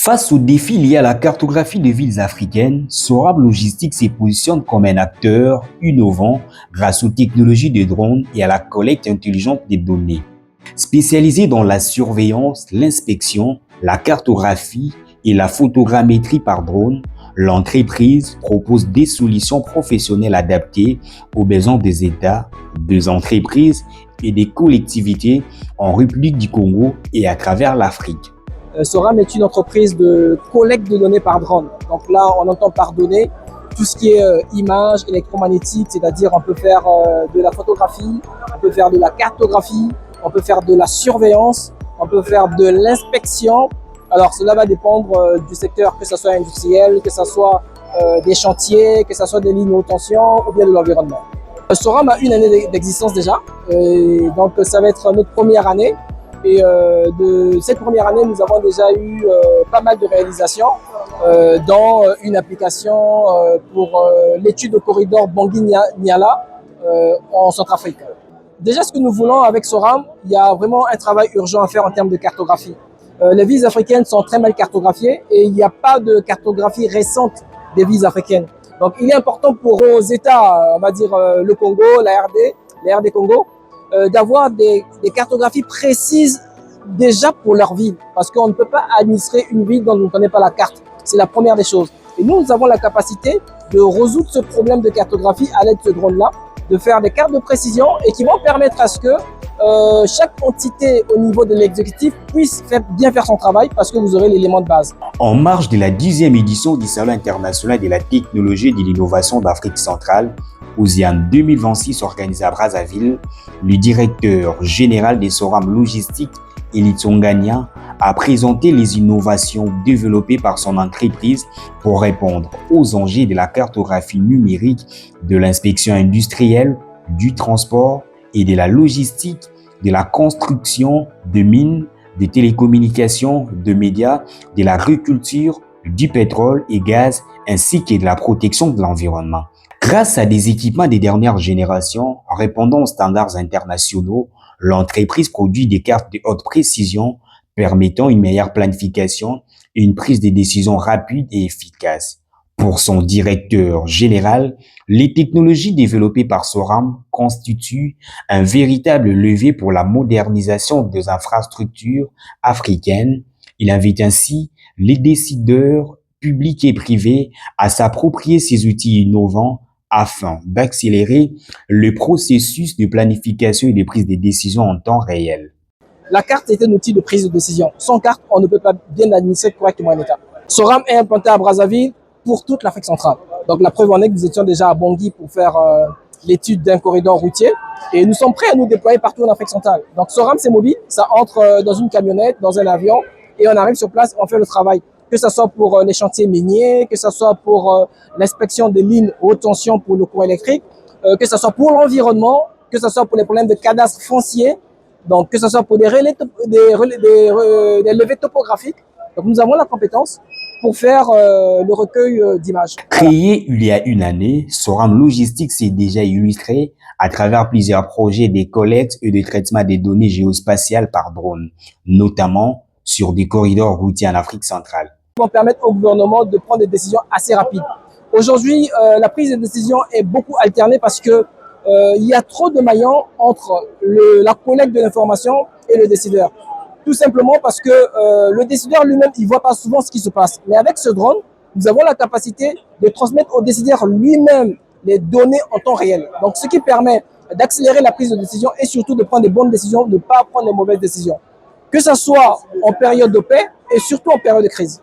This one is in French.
Face aux défis liés à la cartographie des villes africaines, Soram Logistique se positionne comme un acteur innovant grâce aux technologies de drones et à la collecte intelligente des données. Spécialisé dans la surveillance, l'inspection, la cartographie et la photogrammétrie par drone, l'entreprise propose des solutions professionnelles adaptées aux besoins des États, des entreprises et des collectivités en République du Congo et à travers l'Afrique. Soram est une entreprise de collecte de données par drone. Donc là, on entend par données tout ce qui est images électromagnétiques, c'est-à-dire on peut faire de la photographie, on peut faire de la cartographie, on peut faire de la surveillance, on peut faire de l'inspection. Alors cela va dépendre du secteur, que ce soit industriel, que ce soit des chantiers, que ce soit des lignes haute tension ou bien de l'environnement. Soram a une année d'existence déjà, donc ça va être notre première année. Et de cette première année, nous avons déjà eu pas mal de réalisations, dont une application pour l'étude au corridor Bangui-Niala en Centrafrique. Déjà, ce que nous voulons avec Soram, il y a vraiment un travail urgent à faire en termes de cartographie. Les villes africaines sont très mal cartographiées et il n'y a pas de cartographie récente des villes africaines. Donc, il est important pour nos États, on va dire le Congo, la RD Congo, d'avoir des cartographies précises déjà pour leur ville, parce qu'on ne peut pas administrer une ville dont on ne connaît pas la carte. C'est la première des choses. Et nous avons la capacité de résoudre ce problème de cartographie à l'aide de ce drone-là, de faire des cartes de précision et qui vont permettre à ce que chaque entité au niveau de l'exécutif puisse bien faire son travail parce que vous aurez l'élément de base. En marge de la 10e édition du Salon international de la technologie et de l'innovation d'Afrique centrale, OSIAN 2026 organisé à Brazzaville, le directeur général des Soram Logistique, Elie Tsongania, a présenté les innovations développées par son entreprise pour répondre aux enjeux de la cartographie numérique, de l'inspection industrielle, du transport et de la logistique, de la construction de mines, des télécommunications, de médias, de l'agriculture, du pétrole et gaz, ainsi que de la protection de l'environnement. Grâce à des équipements des dernières générations répondant aux standards internationaux, l'entreprise produit des cartes de haute précision permettant une meilleure planification et une prise de décision rapide et efficace. Pour son directeur général, les technologies développées par Soram constituent un véritable levier pour la modernisation des infrastructures africaines. Il invite ainsi les décideurs publics et privés à s'approprier ces outils innovants afin d'accélérer le processus de planification et de prise de décision en temps réel. La carte est un outil de prise de décision. Sans carte, on ne peut pas bien administrer correctement un État. Soram est implanté à Brazzaville pour toute l'Afrique centrale. Donc la preuve en est que nous étions déjà à Bangui pour faire l'étude d'un corridor routier et nous sommes prêts à nous déployer partout en Afrique centrale. Donc Soram c'est mobile, ça entre dans une camionnette, dans un avion et on arrive sur place et on fait le travail. Que ce soit pour les chantiers miniers, que ce soit pour l'inspection des lignes haute tension pour le courant électrique, que ce soit pour l'environnement, que ce soit pour les problèmes de cadastre foncier, donc que ce soit pour des levées topographiques. Donc nous avons la compétence pour faire le recueil d'images. Créé il y a une année, Soram Logistique s'est déjà illustré à travers plusieurs projets de collecte et de traitement des données géospatiales par drone, notamment sur des corridors routiers en Afrique centrale. Vont permettre au gouvernement de prendre des décisions assez rapides. Aujourd'hui, la prise de décision est beaucoup alternée parce que il y a trop de maillons entre la collecte de l'information et le décideur. Tout simplement parce que le décideur lui-même, il voit pas souvent ce qui se passe. Mais avec ce drone, nous avons la capacité de transmettre au décideur lui-même les données en temps réel. Donc, ce qui permet d'accélérer la prise de décision et surtout de prendre des bonnes décisions, de ne pas prendre de mauvaises décisions. Que ce soit en période de paix et surtout en période de crise.